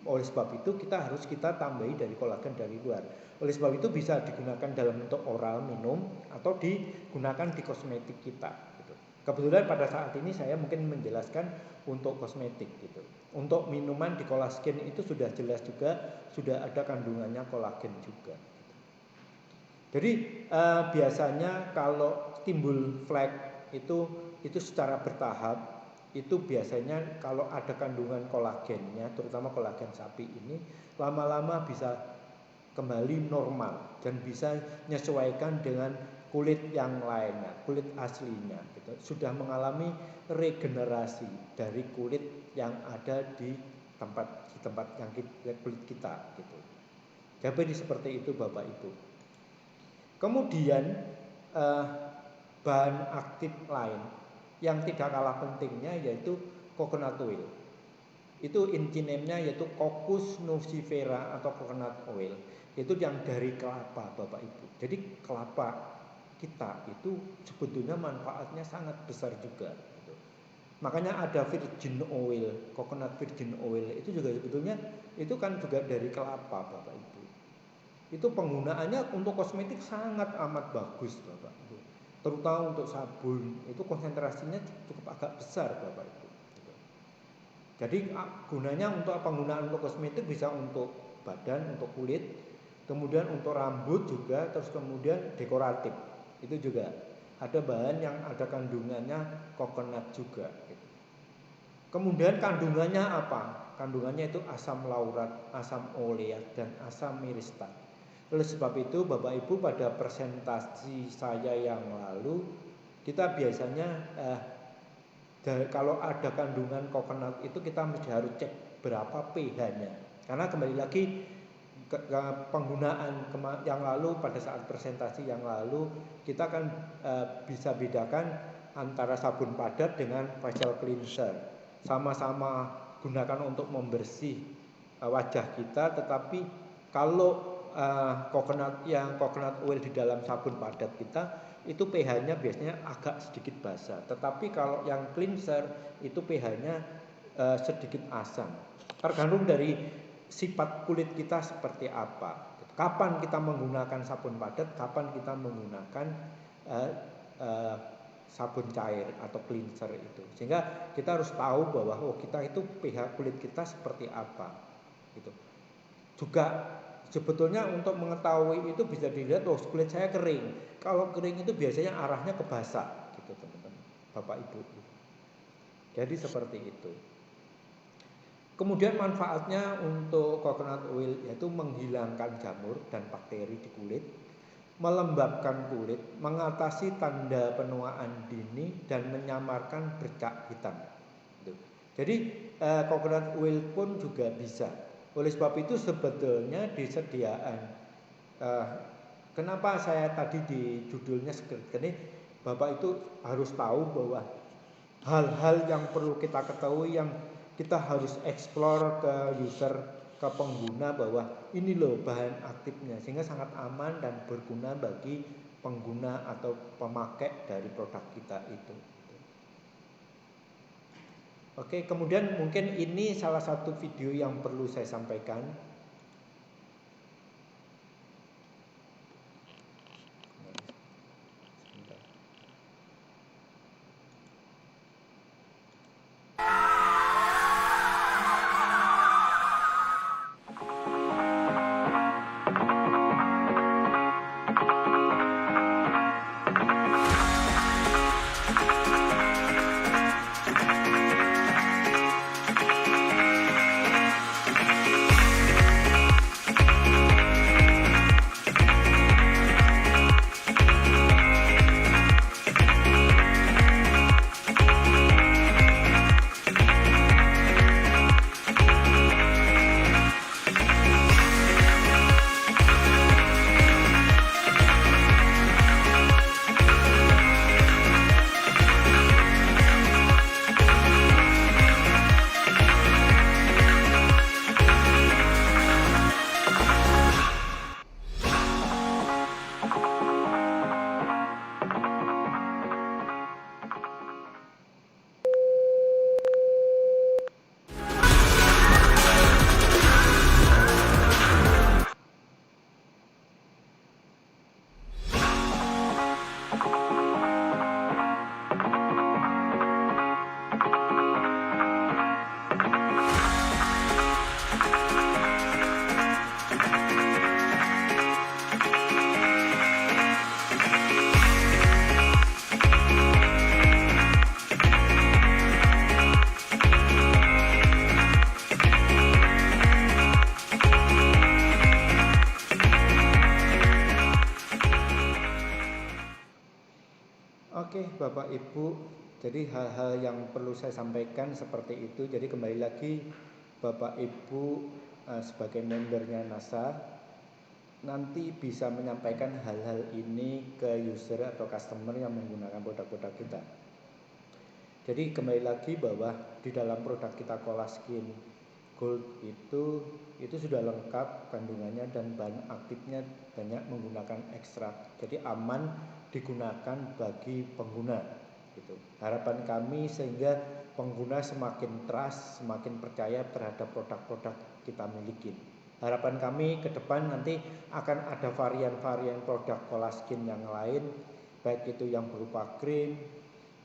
Oleh sebab itu kita tambahi dari kolagen dari luar. Oleh sebab itu bisa digunakan dalam bentuk oral minum atau digunakan di kosmetik kita gitu. Kebetulan pada saat ini saya mungkin menjelaskan untuk kosmetik gitu. Untuk minuman di kolagen itu sudah jelas juga sudah ada kandungannya kolagen juga. Jadi biasanya kalau timbul flek itu secara bertahap. Itu biasanya kalau ada kandungan kolagennya, terutama kolagen sapi ini, lama-lama bisa kembali normal dan bisa menyesuaikan dengan kulit yang lainnya, kulit aslinya gitu. Sudah mengalami regenerasi dari kulit yang ada di tempat yang kulit kita gitu. Jadi seperti itu Bapak Ibu. Kemudian bahan aktif lain yang tidak kalah pentingnya yaitu coconut oil. Itu inti name-nya yaitu Coccus nucifera atau coconut oil. Itu yang dari kelapa Bapak Ibu. Jadi kelapa kita itu sebetulnya manfaatnya sangat besar juga gitu. Makanya ada virgin oil, coconut virgin oil itu juga sebetulnya itu kan juga dari kelapa Bapak Ibu. Itu penggunaannya untuk kosmetik sangat amat bagus Bapak Ibu. Terutama untuk sabun itu konsentrasinya cukup agak besar Bapak Ibu. Jadi gunanya untuk penggunaan untuk kosmetik bisa untuk badan, untuk kulit, kemudian untuk rambut juga, terus kemudian dekoratif. Itu juga ada bahan yang ada kandungannya coconut juga gitu. Kemudian kandungannya apa? Kandungannya itu asam laurat, asam oleat, dan asam myristat. Oleh sebab itu Bapak Ibu pada presentasi saya yang lalu kita biasanya kalau ada kandungan coconut itu kita mesti harus cek berapa pH-nya. Karena kembali lagi ke penggunaan yang lalu pada saat presentasi yang lalu kita kan bisa bedakan antara sabun padat dengan facial cleanser. Sama-sama gunakan untuk membersih wajah kita, tetapi kalau coconut oil di dalam sabun padat kita itu pH-nya biasanya agak sedikit basa. Tetapi kalau yang cleanser itu pH-nya sedikit asam. Tergantung dari sifat kulit kita seperti apa. Kapan kita menggunakan sabun padat, kapan kita menggunakan sabun cair atau cleanser itu. Sehingga kita harus tahu bahwa kita itu pH kulit kita seperti apa. Gitu. Juga sebetulnya untuk mengetahui itu bisa dilihat, kulit saya kering. Kalau kering itu biasanya arahnya ke basah, gitu teman-teman, Bapak Ibu. Jadi seperti itu. Kemudian manfaatnya untuk coconut oil yaitu menghilangkan jamur dan bakteri di kulit, melembabkan kulit, mengatasi tanda penuaan dini, dan menyamarkan bercak hitam. Jadi coconut oil pun juga bisa. Oleh sebab itu sebetulnya disediaan. Kenapa saya tadi di judulnya seperti ini, Bapak itu harus tahu bahwa hal-hal yang perlu kita ketahui, yang kita harus explore ke user, ke pengguna, bahwa ini loh bahan aktifnya, sehingga sangat aman dan berguna bagi pengguna atau pemakai dari produk kita itu. Oke, kemudian mungkin ini salah satu video yang perlu saya sampaikan. Oke, Bapak Ibu, jadi hal-hal yang perlu saya sampaikan seperti itu. Jadi kembali lagi, Bapak Ibu sebagai membernya NASA nanti bisa menyampaikan hal-hal ini ke user atau customer yang menggunakan produk-produk kita. Jadi kembali lagi bahwa di dalam produk kita Colaskin Gold itu sudah lengkap kandungannya dan bahan aktifnya banyak menggunakan ekstrak. Jadi aman digunakan bagi pengguna. Gitu. Harapan kami sehingga pengguna semakin trust, semakin percaya terhadap produk-produk kita miliki. Harapan kami ke depan nanti akan ada varian-varian produk Colaskin yang lain, baik itu yang berupa krim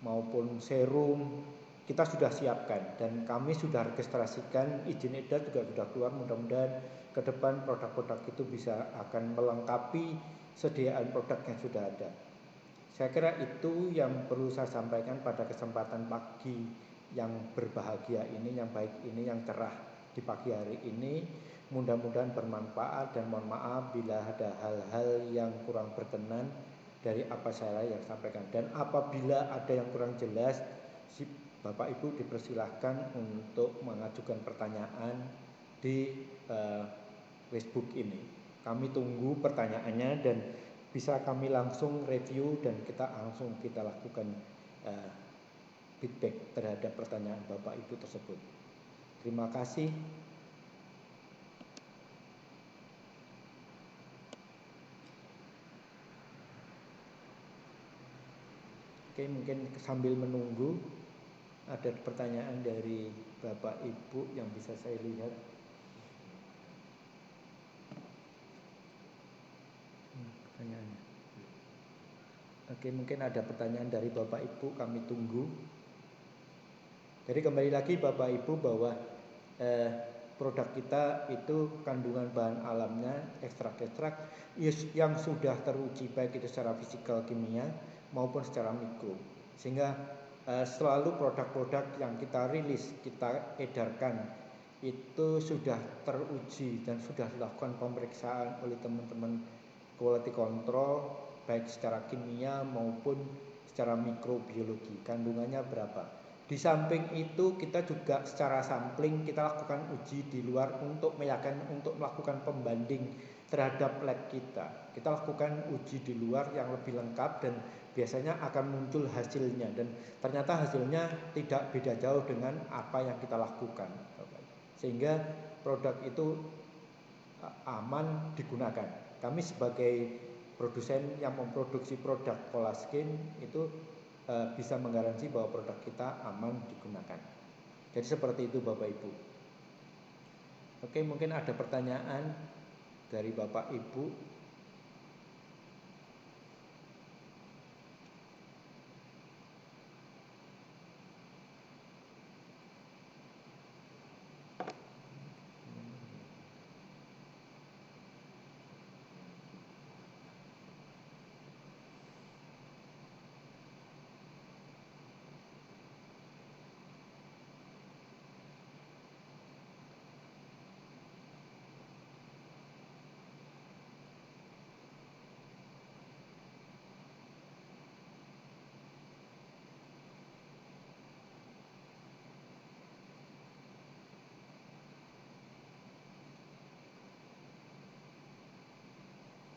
maupun serum, kita sudah siapkan dan kami sudah registrasikan, izin edar juga sudah keluar. Mudah-mudahan ke depan produk-produk itu bisa akan melengkapi sediaan produk yang sudah ada. Saya kira itu yang perlu saya sampaikan pada kesempatan pagi yang berbahagia ini, yang baik ini, yang cerah di pagi hari ini. Mudah-mudahan bermanfaat dan mohon maaf bila ada hal-hal yang kurang berkenan dari apa saya yang sampaikan. Dan apabila ada yang kurang jelas, Bapak Ibu dipersilahkan untuk mengajukan pertanyaan di Facebook ini. Kami tunggu pertanyaannya dan bisa kami langsung review dan kita langsung lakukan feedback terhadap pertanyaan Bapak Ibu tersebut. Terima kasih. Oke, mungkin sambil menunggu ada pertanyaan dari Bapak Ibu yang bisa saya lihat. Pertanyaannya. Oke, mungkin ada pertanyaan dari Bapak Ibu, kami tunggu. Jadi kembali lagi Bapak Ibu bahwa produk kita itu kandungan bahan alamnya ekstrak-ekstrak yang sudah teruji baik itu secara fisikal kimia maupun secara mikro, sehingga selalu produk-produk yang kita rilis, kita edarkan itu sudah teruji dan sudah dilakukan pemeriksaan oleh teman-teman quality control baik secara kimia maupun secara mikrobiologi, kandungannya berapa. Di samping itu kita juga secara sampling kita lakukan uji di luar untuk melakukan pembanding terhadap lab kita. Kita lakukan uji di luar yang lebih lengkap dan biasanya akan muncul hasilnya, dan ternyata hasilnya tidak beda jauh dengan apa yang kita lakukan, sehingga produk itu aman digunakan. Kami sebagai produsen yang memproduksi produk Colaskin itu bisa menggaransi bahwa produk kita aman digunakan. Jadi seperti itu Bapak Ibu. Oke, mungkin ada pertanyaan dari Bapak Ibu.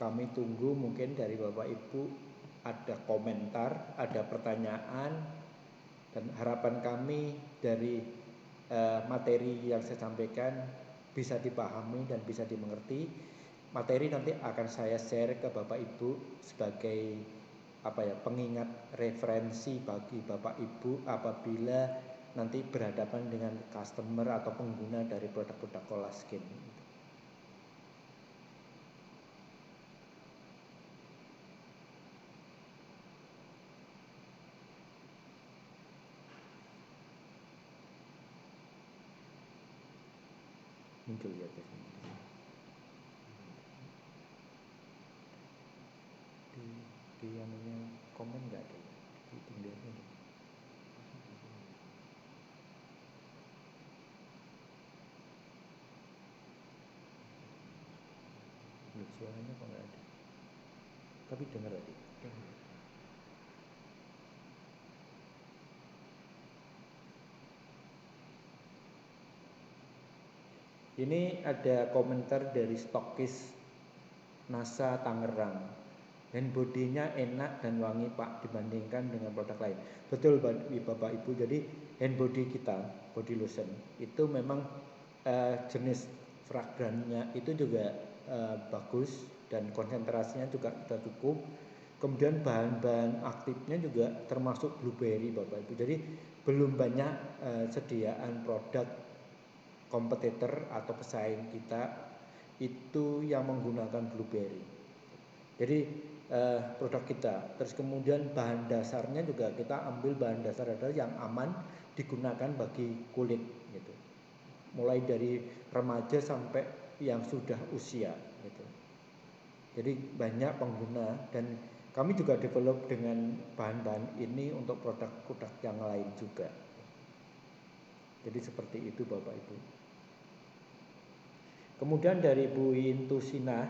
Kami tunggu mungkin dari Bapak Ibu ada komentar, ada pertanyaan, dan harapan kami dari materi yang saya sampaikan bisa dipahami dan bisa dimengerti. Materi nanti akan saya share ke Bapak Ibu sebagai pengingat referensi bagi Bapak Ibu apabila nanti berhadapan dengan customer atau pengguna dari produk-produk Colaskin. Muncul ya di anunya komen nggak ada di tinggalnya. Suaranya kok nggak ada, tapi dengar tadi. Ini ada komentar dari stokis NASA Tangerang. Hand bodinya enak dan wangi Pak dibandingkan dengan produk lain. Betul Bapak Ibu. Jadi hand body kita, body lotion itu memang jenis fragrannya itu juga bagus dan konsentrasinya juga sudah cukup. Kemudian bahan-bahan aktifnya juga termasuk blueberry Bapak Ibu. Jadi belum banyak sediaan produk kompetitor atau pesaing kita itu yang menggunakan blueberry. Jadi produk kita, terus kemudian bahan dasarnya juga kita ambil bahan dasar adalah yang aman digunakan bagi kulit gitu. Mulai dari remaja sampai yang sudah usia gitu. Jadi banyak pengguna dan kami juga develop dengan bahan-bahan ini untuk produk-produk yang lain juga. Jadi seperti itu Bapak Ibu. Kemudian dari Bu Intusina,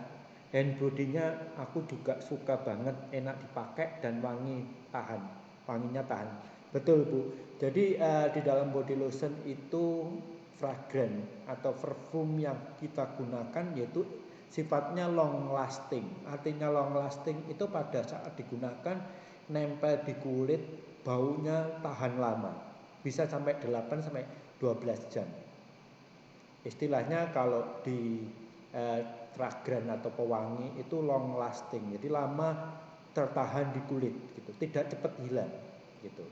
hand body-nya aku juga suka banget, enak dipakai dan wanginya tahan. Betul Bu. Jadi di dalam body lotion itu fragrant atau parfum yang kita gunakan yaitu sifatnya long lasting. Artinya long lasting itu pada saat digunakan nempel di kulit baunya tahan lama, bisa sampai 8 sampai 12 jam. Istilahnya kalau di fragrant atau pewangi itu long lasting, jadi lama tertahan di kulit gitu, tidak cepat hilang gitu.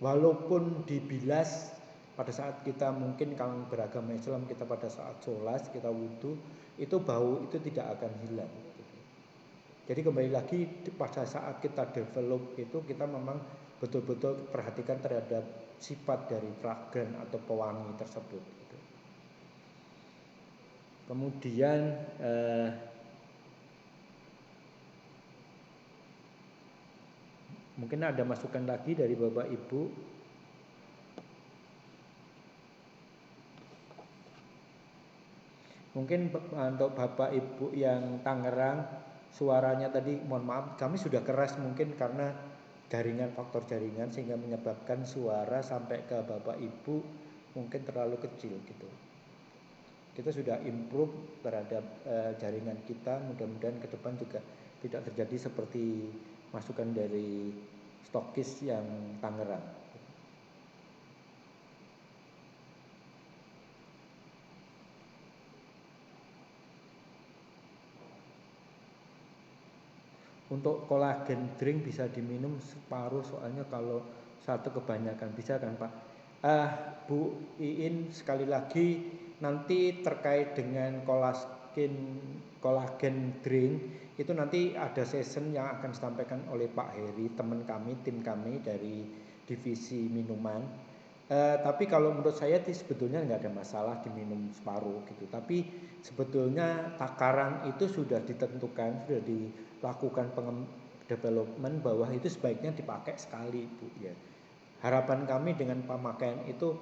Walaupun dibilas pada saat kita, mungkin kalau beragama Islam kita pada saat sholat kita wudhu, itu bau itu tidak akan hilang gitu. Jadi kembali lagi pada saat kita develop itu, kita memang betul-betul perhatikan terhadap sifat dari fragrant atau pewangi tersebut gitu. Kemudian mungkin ada masukan lagi dari Bapak Ibu. Mungkin untuk Bapak Ibu yang Tangerang, suaranya tadi mohon maaf kami sudah keras, mungkin karena jaringan, faktor jaringan sehingga menyebabkan suara sampai ke Bapak Ibu mungkin terlalu kecil gitu. Kita sudah improve terhadap jaringan kita, mudah-mudahan ke depan juga tidak terjadi seperti masukan dari stokis yang Tangerang. Untuk kolagen drink bisa diminum separuh, soalnya kalau satu kebanyakan, bisa kan Pak? Bu Iin, sekali lagi nanti terkait dengan kolagen drink itu nanti ada session yang akan disampaikan oleh Pak Heri, teman kami, tim kami dari divisi minuman. Tapi kalau menurut saya sebetulnya nggak ada masalah diminum separuh gitu. Tapi sebetulnya takaran itu sudah ditentukan, sudah dilakukan development bahwa itu sebaiknya dipakai sekali, Bu ya. Harapan kami dengan pemakaian itu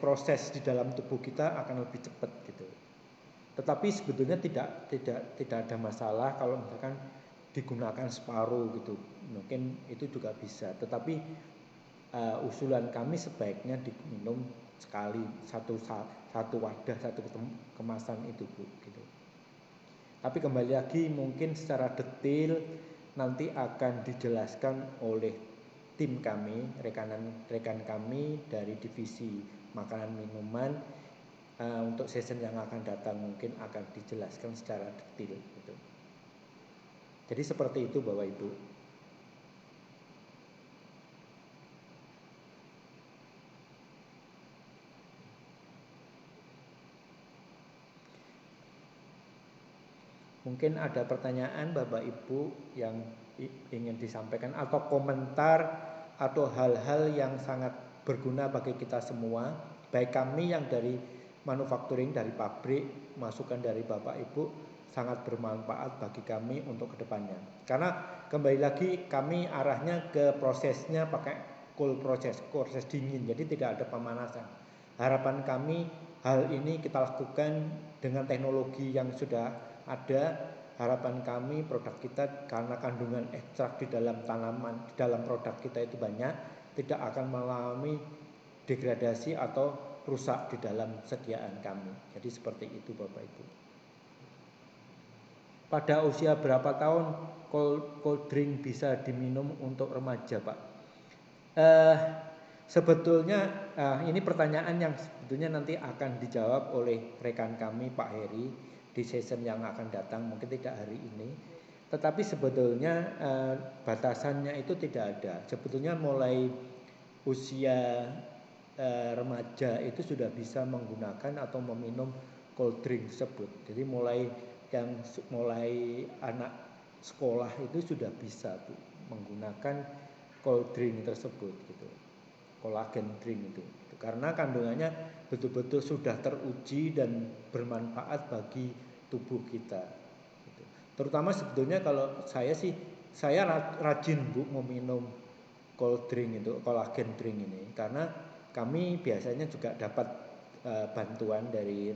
proses di dalam tubuh kita akan lebih cepat gitu. Tetapi sebetulnya tidak ada masalah kalau misalkan digunakan separuh gitu. Mungkin itu juga bisa. Tetapi usulan kami sebaiknya diminum sekali, satu wadah, satu kemasan itu Bu gitu. Tapi kembali lagi mungkin secara detail nanti akan dijelaskan oleh tim kami, rekan kami dari divisi makanan minuman. Untuk season yang akan datang mungkin akan dijelaskan secara detail gitu. Jadi seperti itu Bapak Ibu. Mungkin ada pertanyaan Bapak Ibu yang ingin disampaikan atau komentar atau hal-hal yang sangat berguna bagi kita semua, baik kami yang dari manufacturing, dari pabrik, masukan dari Bapak Ibu sangat bermanfaat bagi kami untuk kedepannya. Karena kembali lagi kami arahnya ke prosesnya pakai cold proses dingin, jadi tidak ada pemanasan. Harapan kami hal ini kita lakukan dengan teknologi yang sudah ada. Harapan kami produk kita, karena kandungan ekstrak di dalam tanaman, di dalam produk kita itu banyak, tidak akan mengalami degradasi atau rusak di dalam sediaan kami. Jadi seperti itu Bapak Ibu. Pada usia berapa tahun cold drink bisa diminum untuk remaja Pak? Sebetulnya ini pertanyaan yang sebetulnya nanti akan dijawab oleh rekan kami Pak Heri di season yang akan datang, mungkin tidak hari ini. Tetapi sebetulnya batasannya itu tidak ada. Sebetulnya mulai usia remaja itu sudah bisa menggunakan atau meminum cold drink tersebut. Jadi mulai anak sekolah itu sudah bisa Bu menggunakan cold drink tersebut gitu. Kolagen drink itu. Karena kandungannya betul-betul sudah teruji dan bermanfaat bagi tubuh kita gitu. Terutama sebetulnya kalau saya rajin Bu meminum cold drink itu, kolagen drink ini, karena kami biasanya juga dapat bantuan dari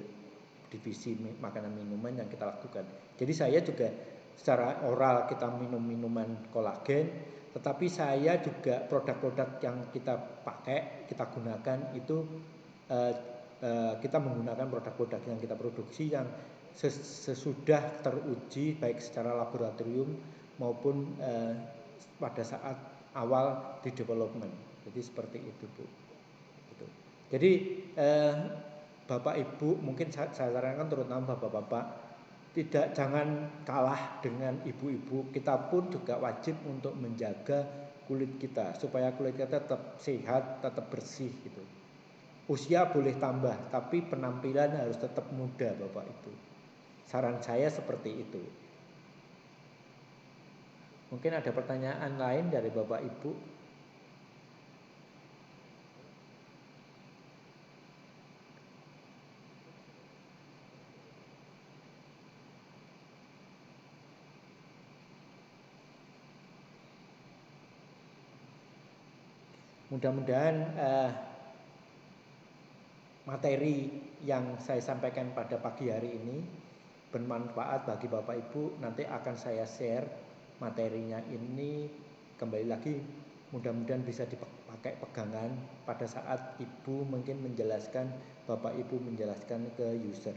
divisi makanan minuman yang kita lakukan. Jadi saya juga secara oral kita minum minuman kolagen, tetapi saya juga produk-produk yang kita pakai, kita gunakan itu kita menggunakan produk-produk yang kita produksi yang sesudah teruji baik secara laboratorium maupun pada saat awal di development. Jadi seperti itu, Bu. Gitu. Jadi Bapak Ibu, mungkin saya sarankan terutama Bapak-bapak, jangan kalah dengan ibu-ibu. Kita pun juga wajib untuk menjaga kulit kita supaya kulit kita tetap sehat, tetap bersih gitu. Usia boleh tambah, tapi penampilan harus tetap muda, Bapak Ibu. Saran saya seperti itu. Mungkin ada pertanyaan lain dari Bapak Ibu? Mudah-mudahan materi yang saya sampaikan pada pagi hari ini bermanfaat bagi Bapak Ibu. Nanti akan saya share materinya ini, kembali lagi mudah-mudahan bisa dipakai pegangan pada saat Ibu mungkin menjelaskan, Bapak Ibu menjelaskan ke user.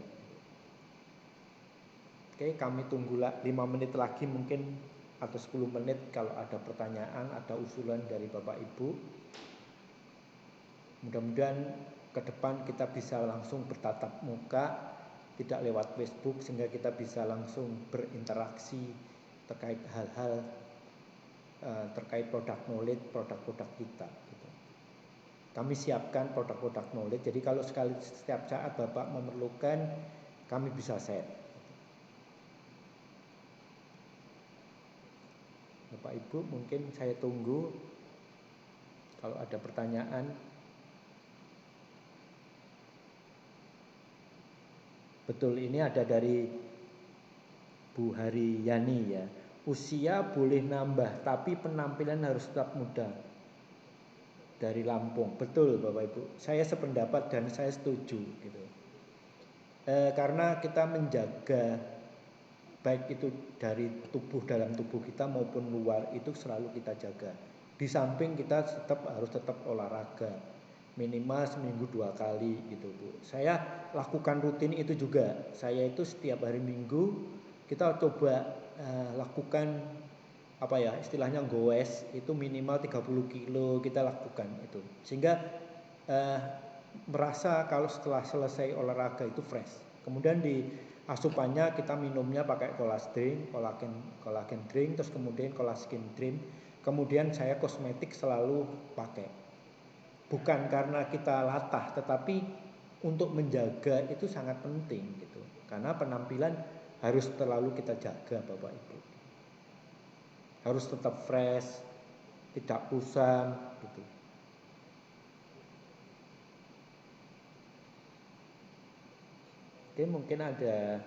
Oke, kami tunggulah 5 menit lagi mungkin atau 10 menit kalau ada pertanyaan, ada usulan dari Bapak Ibu. Mudah-mudahan ke depan kita bisa langsung bertatap muka, tidak lewat Facebook, sehingga kita bisa langsung berinteraksi terkait hal-hal terkait produk knowledge, produk-produk kita. Gitu. Kami siapkan produk-produk knowledge, jadi kalau setiap saat Bapak memerlukan, kami bisa share. Bapak Ibu, mungkin saya tunggu kalau ada pertanyaan. Betul, ini ada dari Bu Haryani ya. Usia boleh nambah, tapi penampilan harus tetap muda. Dari Lampung, betul Bapak Ibu. Saya sependapat dan saya setuju gitu. Karena kita menjaga baik itu dari dalam tubuh kita maupun luar itu selalu kita jaga. Di samping kita harus tetap olahraga, minimal seminggu 2 kali gitu Bu. Saya lakukan rutin itu juga. Saya itu setiap hari Minggu kita coba lakukan istilahnya goes, itu minimal 30 kilo kita lakukan itu. Sehingga merasa kalau setelah selesai olahraga itu fresh. Kemudian di asupannya kita minumnya pakai collagen drink, terus kemudian collagen drink. Kemudian saya kosmetik selalu pakai. Bukan karena kita latah, tetapi untuk menjaga itu sangat penting gitu. Karena penampilan harus selalu kita jaga Bapak Ibu. Harus tetap fresh, tidak kusam gitu. Oke, mungkin ada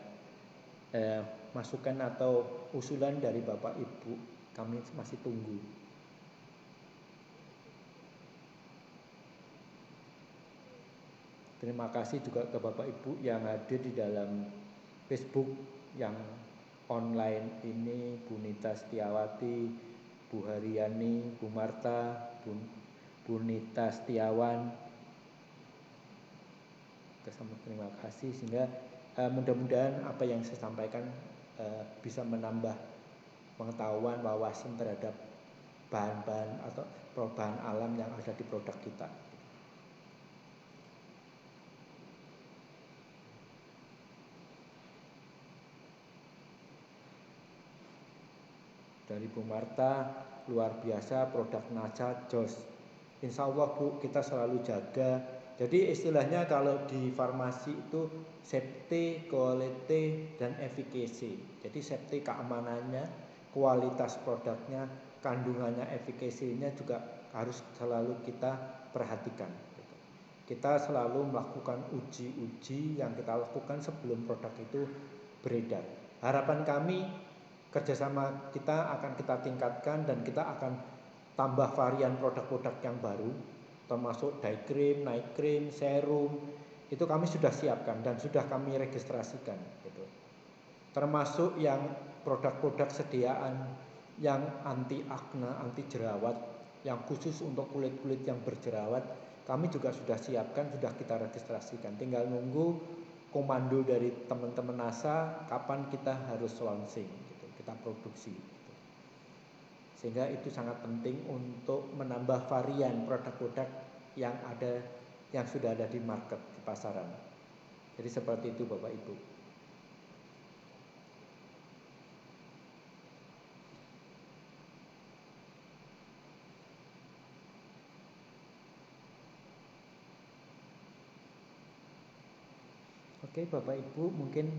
masukan atau usulan dari Bapak Ibu, kami masih tunggu. Terima kasih juga ke Bapak Ibu yang hadir di dalam Facebook yang online ini, Bu Nita Setiawati, Bu Haryani, Bu Marta, Bu Nita Setiawan. Terima kasih, sehingga mudah-mudahan apa yang saya sampaikan bisa menambah pengetahuan, wawasan terhadap bahan-bahan atau bahan alam yang ada di produk kita. Dari Bu Marta, luar biasa produk Nacha Jos. Insya Allah Bu, kita selalu jaga. Jadi istilahnya kalau di farmasi itu safety, quality, dan efficacy. Jadi safety keamanannya, kualitas produknya, kandungannya, efficacy-nya juga harus selalu kita perhatikan. Kita selalu melakukan uji-uji yang kita lakukan sebelum produk itu beredar. Harapan kami, kerjasama kita akan kita tingkatkan dan kita akan tambah varian produk-produk yang baru, termasuk day cream, night cream, serum. Itu kami sudah siapkan dan sudah kami registrasikan gitu. Termasuk yang produk-produk sediaan yang anti akne, anti jerawat, yang khusus untuk kulit-kulit yang berjerawat, kami juga sudah siapkan, sudah kita registrasikan. Tinggal nunggu komando dari teman-teman NASA kapan kita harus launching gitu, kita produksi gitu. Sehingga itu sangat penting untuk menambah varian produk-produk yang ada, yang sudah ada di market, di pasaran. Jadi seperti itu Bapak Ibu. Oke Bapak Ibu, mungkin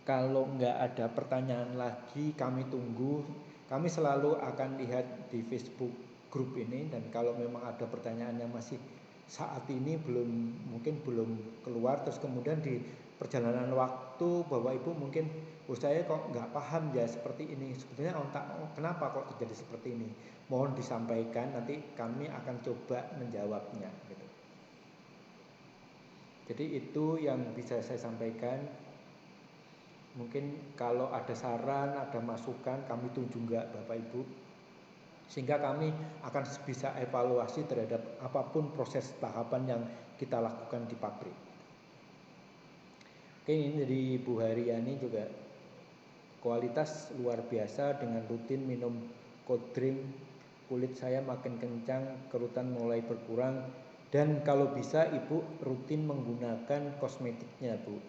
kalau nggak ada pertanyaan lagi, kami tunggu. Kami selalu akan lihat di Facebook grup ini, dan kalau memang ada pertanyaan yang masih saat ini mungkin belum keluar, terus kemudian di perjalanan waktu Bapak Ibu mungkin, saya kok nggak paham ya seperti ini, sebetulnya kenapa kok terjadi seperti ini, mohon disampaikan, nanti kami akan coba menjawabnya gitu. Jadi itu yang bisa saya sampaikan. Mungkin kalau ada saran, ada masukan, kami tunggu enggak Bapak Ibu, sehingga kami akan bisa evaluasi terhadap apapun proses tahapan yang kita lakukan di pabrik. Oke, ini dari Bu Haryani juga, kualitas luar biasa dengan rutin minum cold drink, kulit saya makin kencang, kerutan mulai berkurang, dan kalau bisa Ibu rutin menggunakan kosmetiknya Bu,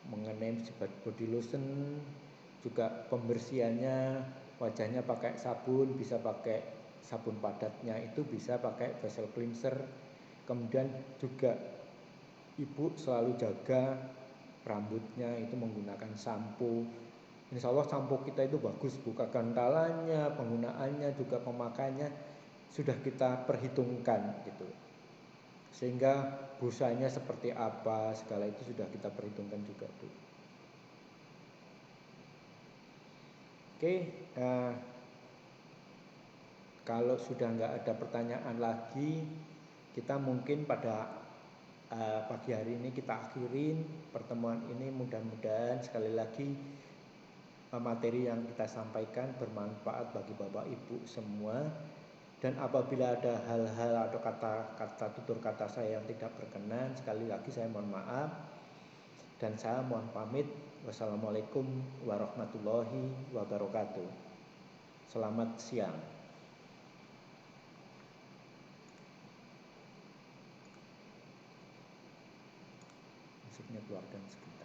mengenai body lotion, juga pembersihannya wajahnya pakai sabun, bisa pakai sabun padatnya, itu bisa pakai facial cleanser. Kemudian juga Ibu selalu jaga rambutnya itu menggunakan sampo. Insya Allah sampo kita itu bagus, bukan kentalannya, penggunaannya, juga pemakaiannya sudah kita perhitungkan gitu. Sehingga busanya seperti apa, segala itu sudah kita perhitungkan juga Bu. Oke, kalau sudah nggak ada pertanyaan lagi, kita mungkin pada pagi hari ini kita akhirin pertemuan ini. Mudah-mudahan sekali lagi materi yang kita sampaikan bermanfaat bagi Bapak Ibu semua. Dan apabila ada hal-hal atau kata-kata, tutur kata saya yang tidak berkenan, sekali lagi saya mohon maaf. Dan saya mohon pamit. Wassalamualaikum warahmatullahi wabarakatuh. Selamat siang. Musiknya keluarkan sebentar.